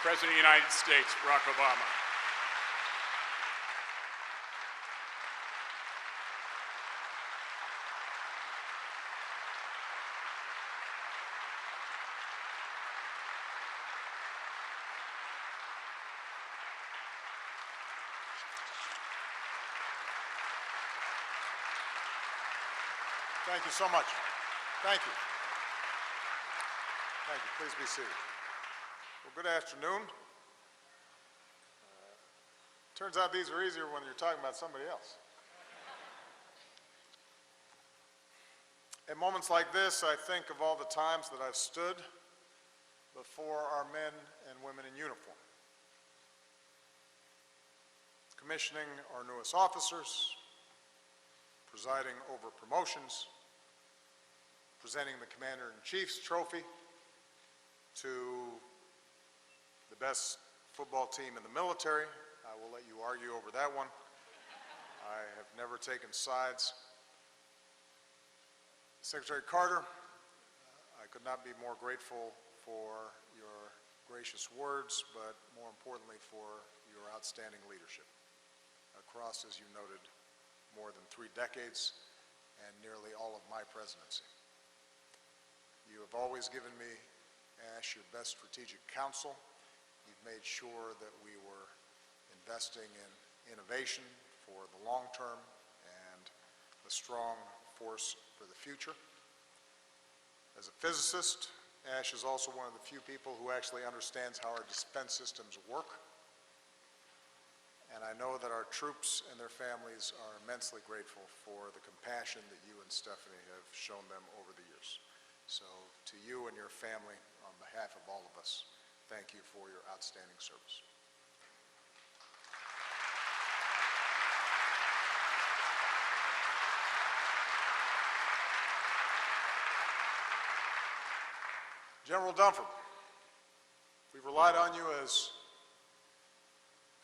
President of the United States, Barack Obama. Thank you so much. Thank you. Thank you. Please be seated. Well, good afternoon. Turns out these are easier when you're talking about somebody else. At moments like this, I think of all the times that I've stood before our men and women in uniform, commissioning our newest officers, presiding over promotions, presenting the Commander-in-Chief's trophy to the best football team in the military. I will let you argue over that one. I have never taken sides. Secretary Carter, I could not be more grateful for your gracious words, but more importantly for your outstanding leadership across, as you noted, more than 3 decades and nearly all of my presidency. You have always given me, Ash, your best strategic counsel. You've made sure that we were investing in innovation for the long term and a strong force for the future. As a physicist, Ash is also one of the few people who actually understands how our defense systems work. And I know that our troops and their families are immensely grateful for the compassion that you and Stephanie have shown them over the years. So to you and your family, on behalf of all of us, thank you for your outstanding service. General Dunford, we've relied on you as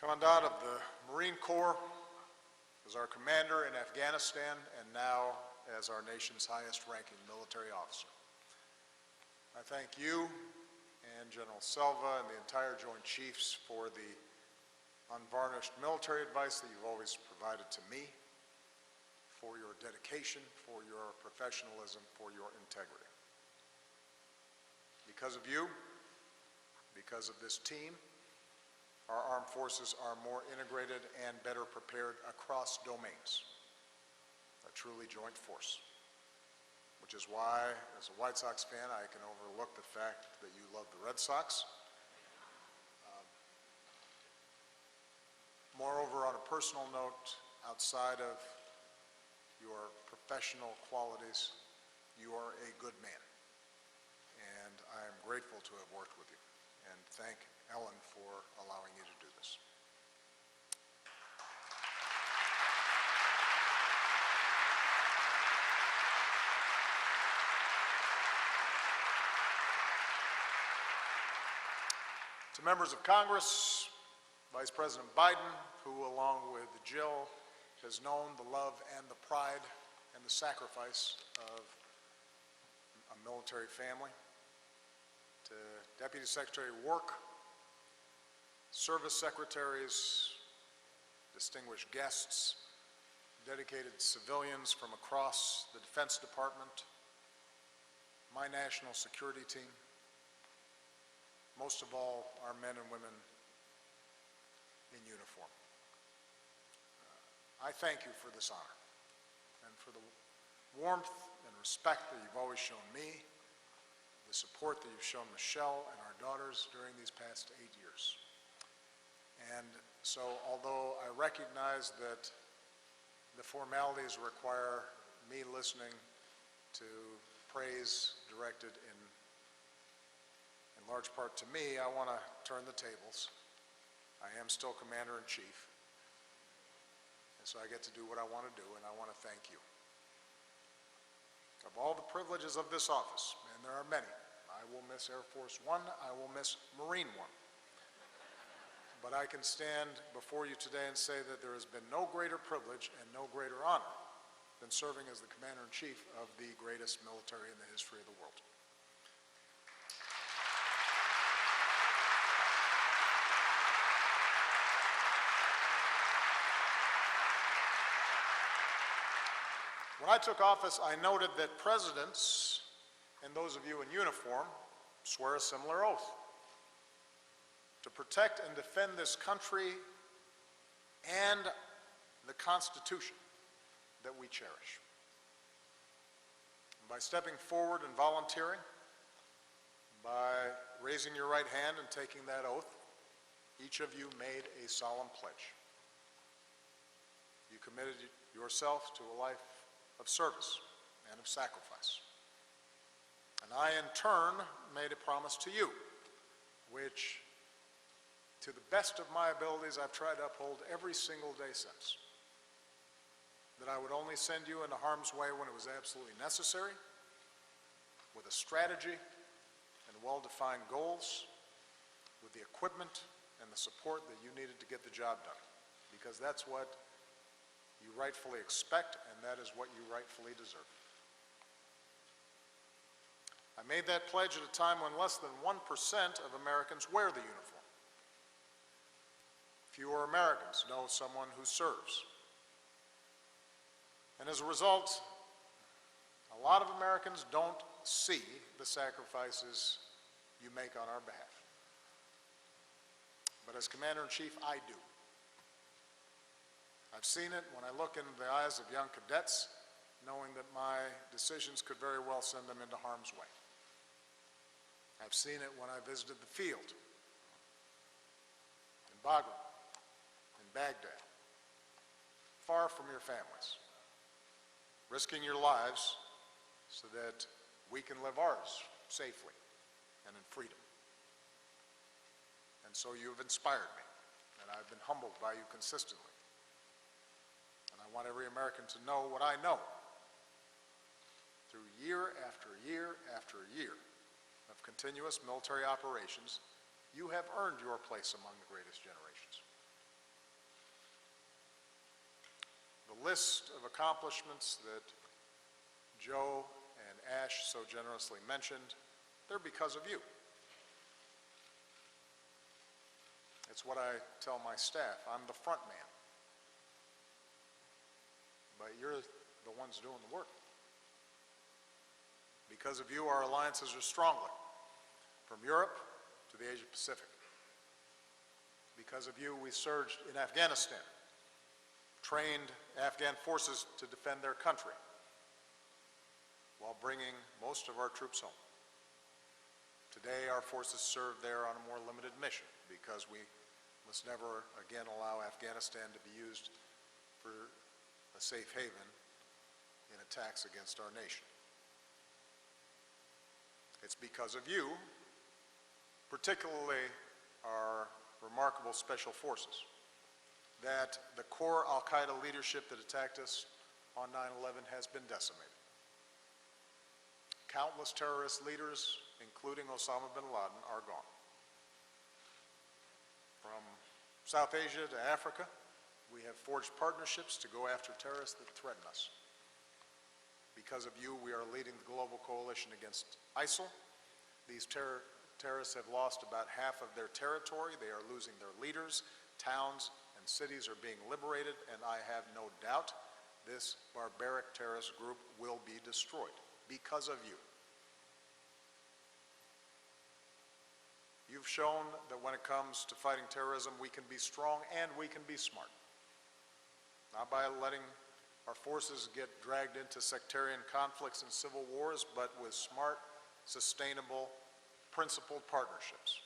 Commandant of the Marine Corps, as our commander in Afghanistan, and now as our nation's highest-ranking military officer. I thank you and General Selva and the entire Joint Chiefs for the unvarnished military advice that you've always provided to me, for your dedication, for your professionalism, for your integrity. Because of you, because of this team, our armed forces are more integrated and better prepared across domains, a truly joint force. Which is why, as a White Sox fan, I can overlook the fact that you love the Red Sox. Moreover, on a personal note, outside of your professional qualities, you are a good man. And I am grateful to have worked with you. And thank Ellen for allowing you to do this. To members of Congress, Vice President Biden, who along with Jill has known the love and the pride and the sacrifice of a military family. To Deputy Secretary Work, service secretaries, distinguished guests, dedicated civilians from across the Defense Department, my national security team, most of all, our men and women in uniform. I thank you for this honor and for the warmth and respect that you've always shown me, the support that you've shown Michelle and our daughters during these past 8 years. And so, although I recognize that the formalities require me listening to praise directed in large part to me, I want to turn the tables. I am still Commander-in-Chief, and so I get to do what I want to do, and I want to thank you. Of all the privileges of this office, and there are many, I will miss Air Force One, I will miss Marine One. But I can stand before you today and say that there has been no greater privilege and no greater honor than serving as the Commander-in-Chief of the greatest military in the history of the world. When I took office, I noted that presidents and those of you in uniform swear a similar oath to protect and defend this country and the Constitution that we cherish. And by stepping forward and volunteering, by raising your right hand and taking that oath, each of you made a solemn pledge. You committed yourself to a life of service and of sacrifice. And I, in turn, made a promise to you, which, to the best of my abilities, I've tried to uphold every single day since. That I would only send you into harm's way when it was absolutely necessary, with a strategy and well-defined goals, with the equipment and the support that you needed to get the job done. Because that's what you rightfully expect, and that is what you rightfully deserve. I made that pledge at a time when less than 1% of Americans wear the uniform. Fewer Americans know someone who serves. And as a result, a lot of Americans don't see the sacrifices you make on our behalf. But as Commander-in-Chief, I do. I've seen it when I look into the eyes of young cadets, knowing that my decisions could very well send them into harm's way. I've seen it when I visited the field, in Bagram, in Baghdad, far from your families, risking your lives so that we can live ours safely and in freedom. And so you have inspired me, and I've been humbled by you consistently. And I want every American to know what I know. Through year after year after year of continuous military operations, you have earned your place among the greatest generations. The list of accomplishments that Joe and Ash so generously mentioned, they're because of you. It's what I tell my staff. I'm the front man. But you're the ones doing the work. Because of you, our alliances are stronger, from Europe to the Asia Pacific. Because of you, we surged in Afghanistan, trained Afghan forces to defend their country, while bringing most of our troops home. Today, our forces serve there on a more limited mission, because we must never again allow Afghanistan to be used for a safe haven in attacks against our nation. It's because of you, particularly our remarkable special forces, that the core al-Qaeda leadership that attacked us on 9/11 has been decimated. Countless terrorist leaders, including Osama bin Laden, are gone. From South Asia to Africa, we have forged partnerships to go after terrorists that threaten us. Because of you, we are leading the global coalition against ISIL. These terrorists have lost about half of their territory. They are losing their leaders. Towns and cities are being liberated, and I have no doubt this barbaric terrorist group will be destroyed because of you. You've shown that when it comes to fighting terrorism, we can be strong and we can be smart. Not by letting our forces get dragged into sectarian conflicts and civil wars, but with smart, sustainable, principled partnerships.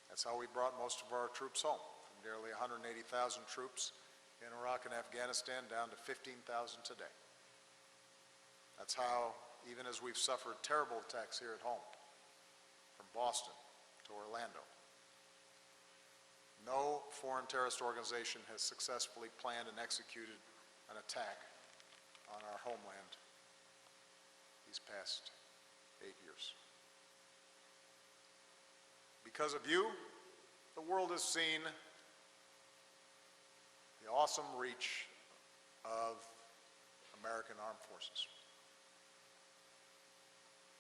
That's how we brought most of our troops home, from nearly 180,000 troops in Iraq and Afghanistan down to 15,000 today. That's how, even as we've suffered terrible attacks here at home, from Boston to Orlando, no foreign terrorist organization has successfully planned and executed an attack on our homeland these past 8 years. Because of you, the world has seen the awesome reach of American armed forces.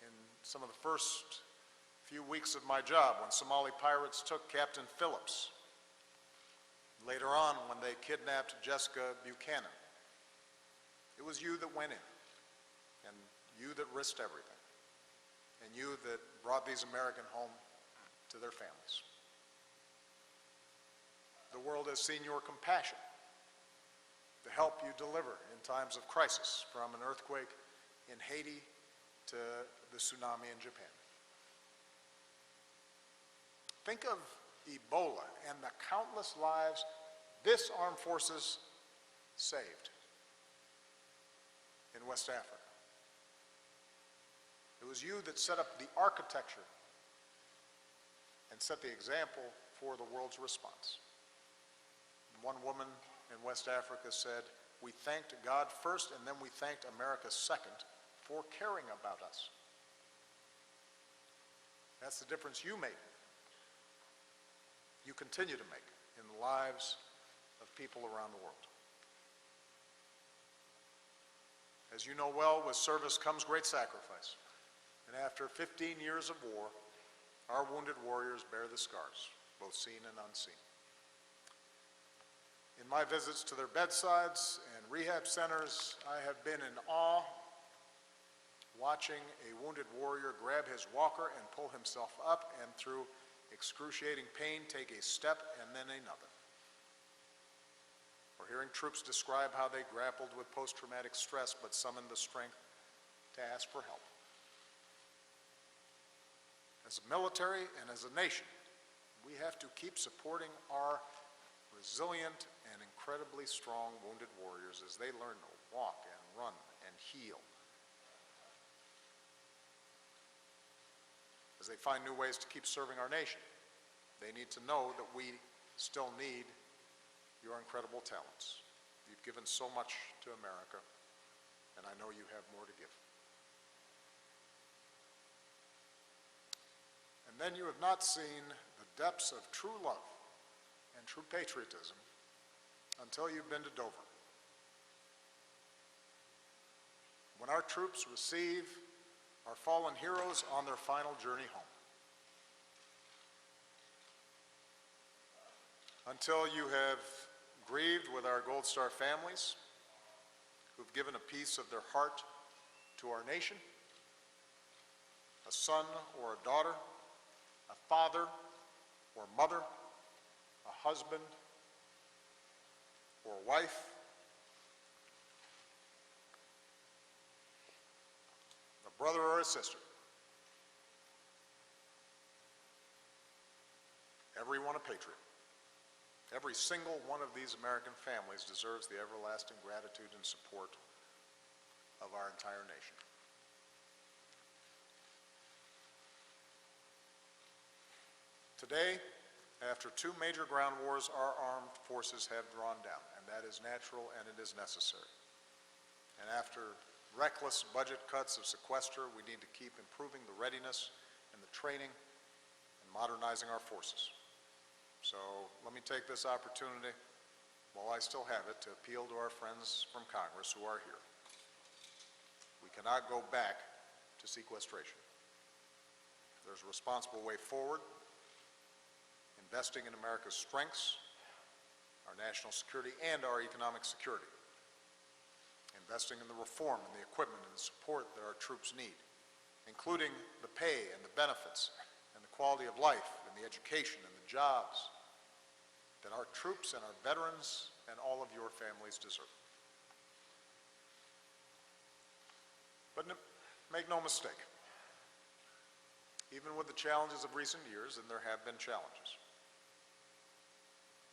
In some of the first few weeks of my job, when Somali pirates took Captain Phillips, later on when they kidnapped Jessica Buchanan, It was you that went in, and you that risked everything, and you that brought these Americans home to their families. The world has seen your compassion to help you deliver in times of crisis, from an earthquake in Haiti to the tsunami in Japan. Think of Ebola and the countless lives this armed forces saved in West Africa. It was you that set up the architecture and set the example for the world's response. One woman in West Africa said, "We thanked God first, and then we thanked America second for caring about us." That's the difference you made. You continue to make in the lives of people around the world. As you know well, with service comes great sacrifice. And after 15 years of war, our wounded warriors bear the scars, both seen and unseen. In my visits to their bedsides and rehab centers, I have been in awe watching a wounded warrior grab his walker and pull himself up, and through excruciating pain take a step and then another. Or hearing troops describe how they grappled with post-traumatic stress but summoned the strength to ask for help. As a military and as a nation, we have to keep supporting our resilient and incredibly strong wounded warriors as they learn to walk and run and heal, as they find new ways to keep serving our nation. They need to know that we still need your incredible talents. You've given so much to America, and I know you have more to give. And then you have not seen the depths of true love and true patriotism until you've been to Dover. When our troops receive our fallen heroes on their final journey home. Until you have grieved with our Gold Star families who've given a piece of their heart to our nation, a son or a daughter, a father or mother, a husband or wife, a brother or a sister. Everyone a patriot. Every single one of these American families deserves the everlasting gratitude and support of our entire nation. Today, after 2 major ground wars, our armed forces have drawn down, and that is natural and it is necessary. And after reckless budget cuts of sequester, we need to keep improving the readiness and the training and modernizing our forces. So let me take this opportunity, while I still have it, to appeal to our friends from Congress who are here. We cannot go back to sequestration. There's a responsible way forward, investing in America's strengths, our national security, and our economic security. Investing in the reform and the equipment and the support that our troops need, including the pay and the benefits and the quality of life and the education and the jobs that our troops and our veterans and all of your families deserve. But make no mistake, even with the challenges of recent years, and there have been challenges,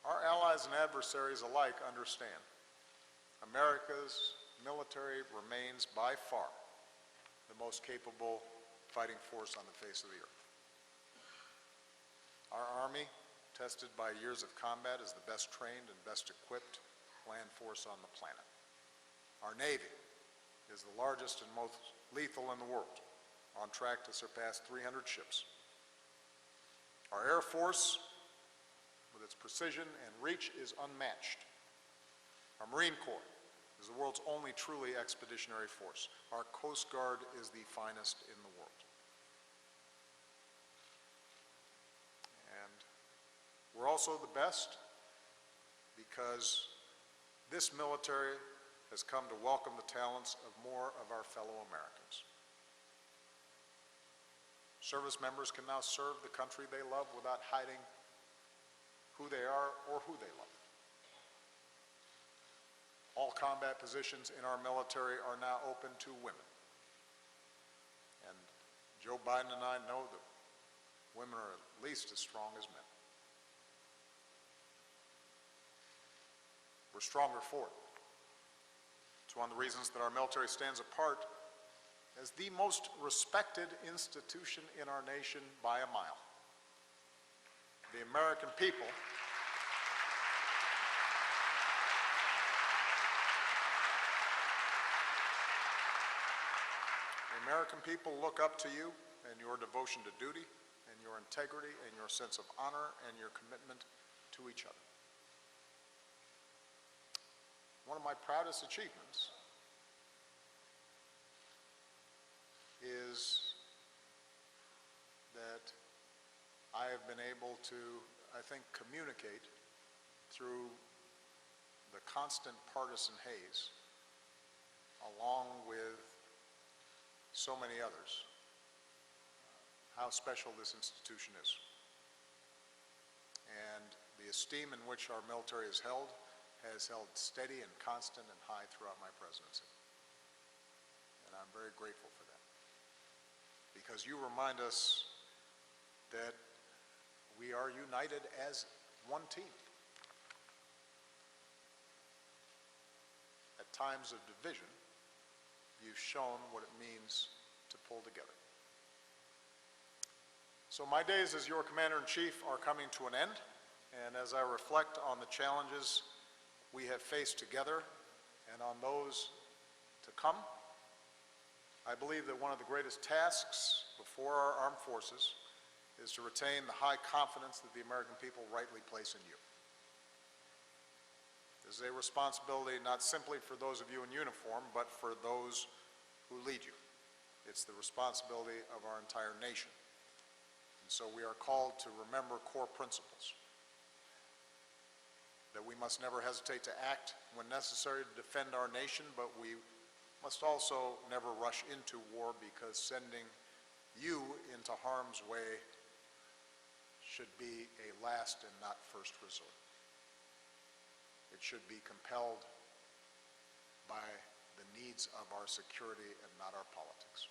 our allies and adversaries alike understand America's military remains by far the most capable fighting force on the face of the earth. Our Army, tested by years of combat, is the best trained and best equipped land force on the planet. Our Navy is the largest and most lethal in the world, on track to surpass 300 ships. Our Air Force, with its precision and reach, is unmatched. Our Marine Corps is the world's only truly expeditionary force. Our Coast Guard is the finest in the world. And we're also the best because this military has come to welcome the talents of more of our fellow Americans. Service members can now serve the country they love without hiding who they are or who they love. All combat positions in our military are now open to women. And Joe Biden and I know that women are at least as strong as men. We're stronger for it. It's one of the reasons that our military stands apart as the most respected institution in our nation by a mile. The American people look up to you and your devotion to duty and your integrity and your sense of honor and your commitment to each other. One of my proudest achievements is that I have been able to, I think, communicate through the constant partisan haze, along with so many others, how special this institution is. And the esteem in which our military is held has held steady and constant and high throughout my presidency. And I'm very grateful for that. Because you remind us that we are united as one team. At times of division, you've shown what it means to pull together. So my days as your Commander-in-Chief are coming to an end, and as I reflect on the challenges we have faced together and on those to come, I believe that one of the greatest tasks before our armed forces is to retain the high confidence that the American people rightly place in you. This is a responsibility not simply for those of you in uniform, but for those who lead you. It's the responsibility of our entire nation. And so we are called to remember core principles. That we must never hesitate to act when necessary to defend our nation, but we must also never rush into war, because sending you into harm's way should be a last and not first resort. It should be compelled by the needs of our security and not our politics.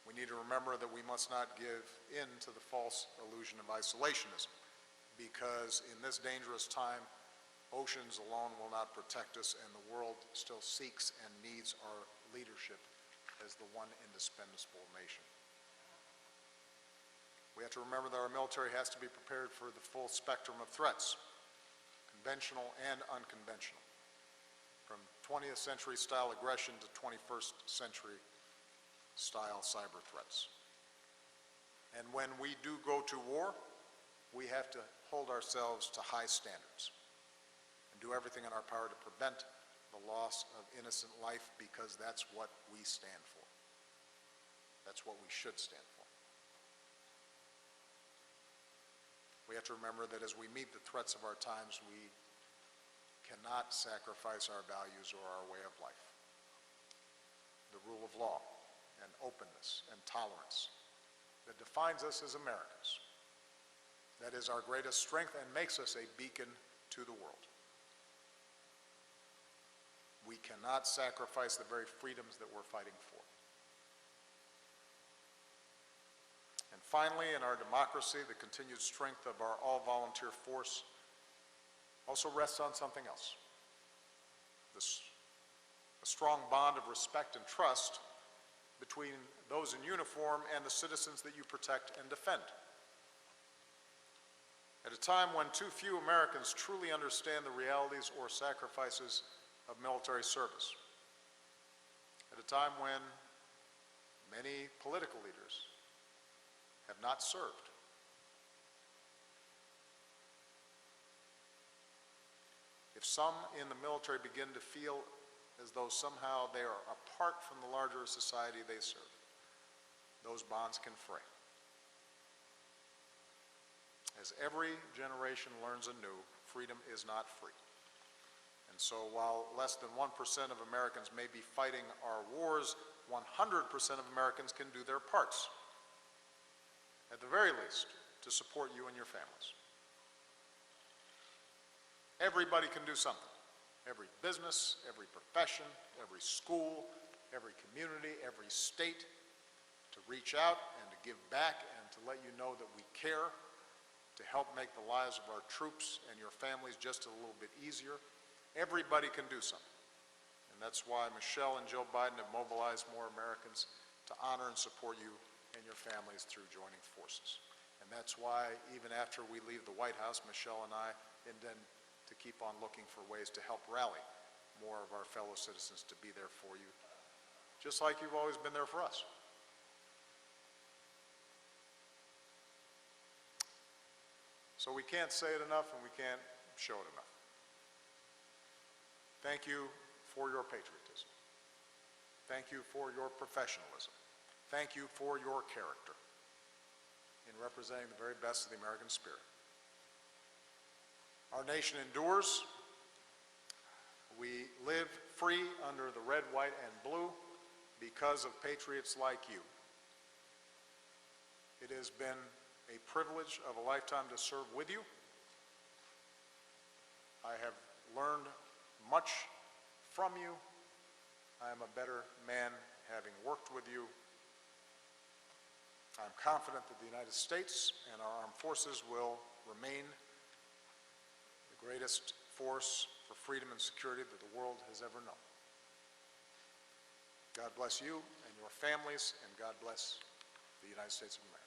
We need to remember that we must not give in to the false illusion of isolationism, because in this dangerous time, oceans alone will not protect us, and the world still seeks and needs our leadership as the one indispensable nation. We have to remember that our military has to be prepared for the full spectrum of threats, conventional and unconventional, from 20th century style aggression to 21st century style cyber threats. And when we do go to war, we have to hold ourselves to high standards and do everything in our power to prevent the loss of innocent life, because that's what we stand for. That's what we should stand for. We have to remember that as we meet the threats of our times, we cannot sacrifice our values or our way of life. The rule of law and openness and tolerance that defines us as Americans. That is our greatest strength and makes us a beacon to the world. We cannot sacrifice the very freedoms that we're fighting for. And finally, in our democracy, the continued strength of our all-volunteer force also rests on something else. A strong bond of respect and trust between those in uniform and the citizens that you protect and defend. At a time when too few Americans truly understand the realities or sacrifices of military service. At a time when many political leaders have not served. If some in the military begin to feel as though somehow they are apart from the larger society they serve, those bonds can fray. As every generation learns anew, freedom is not free. And so while less than 1% of Americans may be fighting our wars, 100% of Americans can do their parts, at the very least, to support you and your families. Everybody can do something. Every business, every profession, every school, every community, every state, to reach out and to give back and to let you know that we care, to help make the lives of our troops and your families just a little bit easier. Everybody can do something. And that's why Michelle and Joe Biden have mobilized more Americans to honor and support you and your families through joining forces. And that's why even after we leave the White House, Michelle and I intend to keep on looking for ways to help rally more of our fellow citizens to be there for you, just like you've always been there for us. So we can't say it enough and we can't show it enough. Thank you for your patriotism. Thank you for your professionalism. Thank you for your character in representing the very best of the American spirit. Our nation endures. We live free under the red, white, and blue because of patriots like you. It has been a privilege of a lifetime to serve with you. I have learned much from you. I am a better man having worked with you. I'm confident that the United States and our armed forces will remain the greatest force for freedom and security that the world has ever known. God bless you and your families, and God bless the United States of America.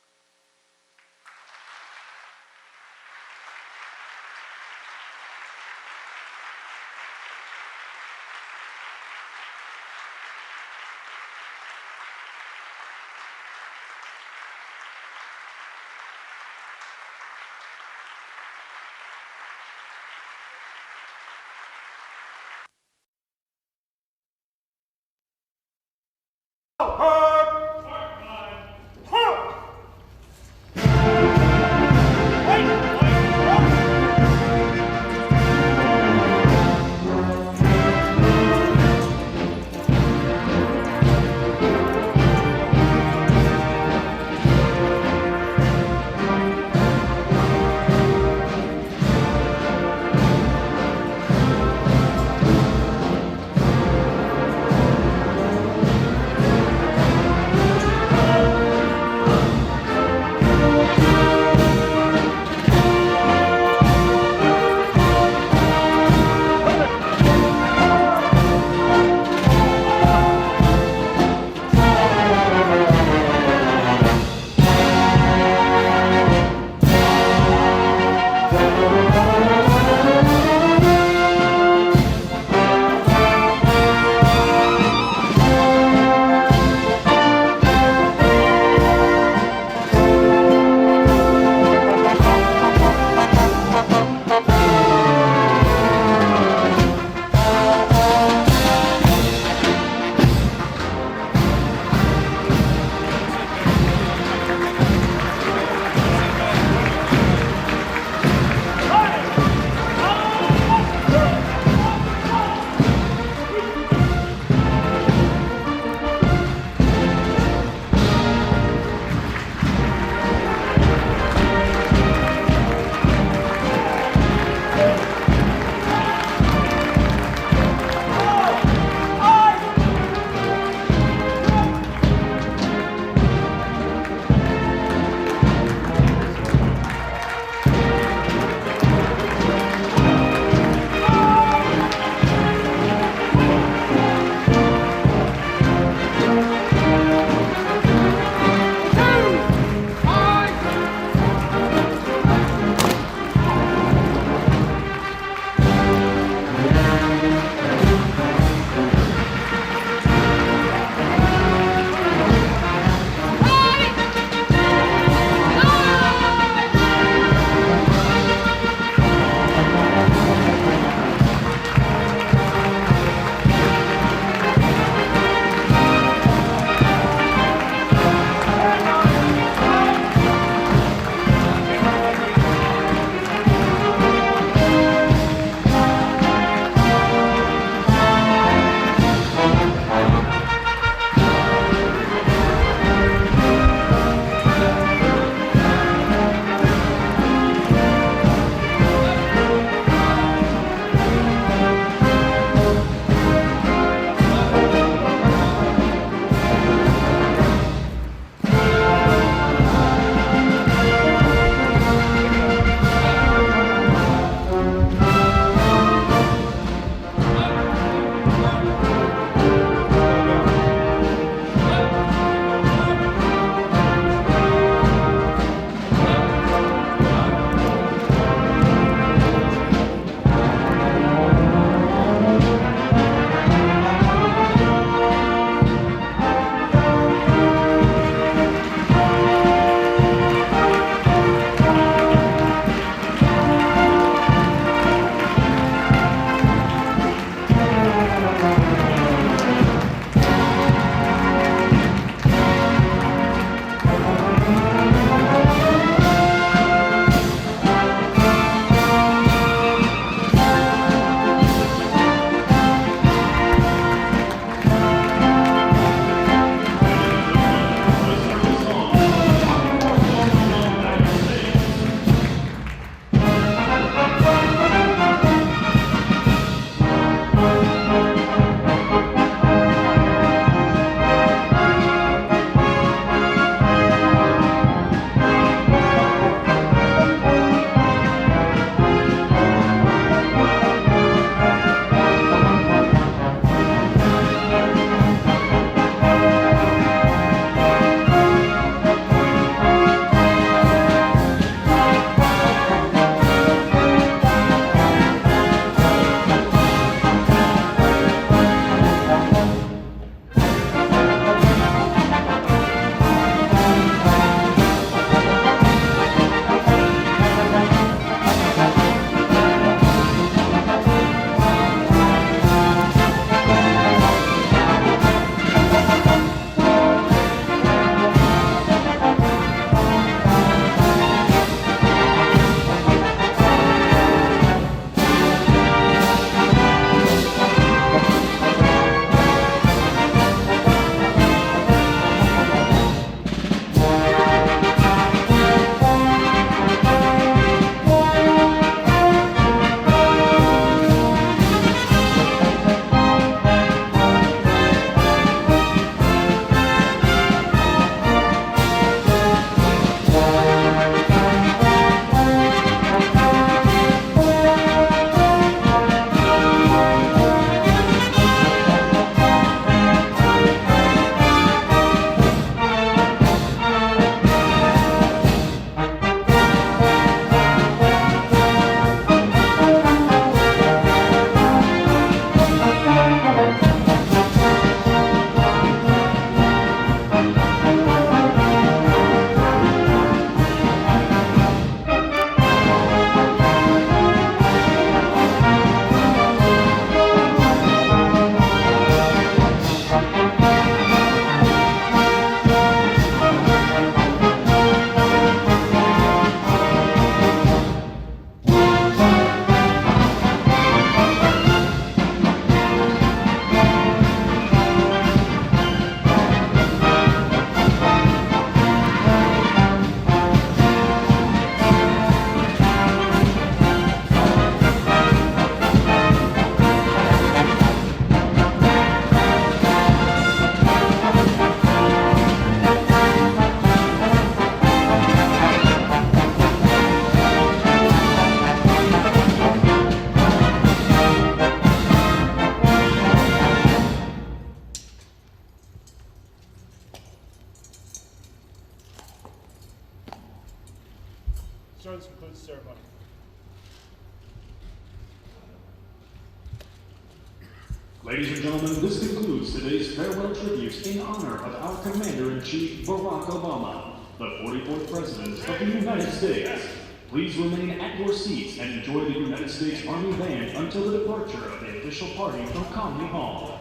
Sir, this concludes the ceremony. Ladies and gentlemen, this concludes today's farewell tribute in honor of our Commander-in-Chief, Barack Obama, the 44th President of the United States. Please remain at your seats and enjoy the United States Army Band until the departure of the official party from Comedy Hall.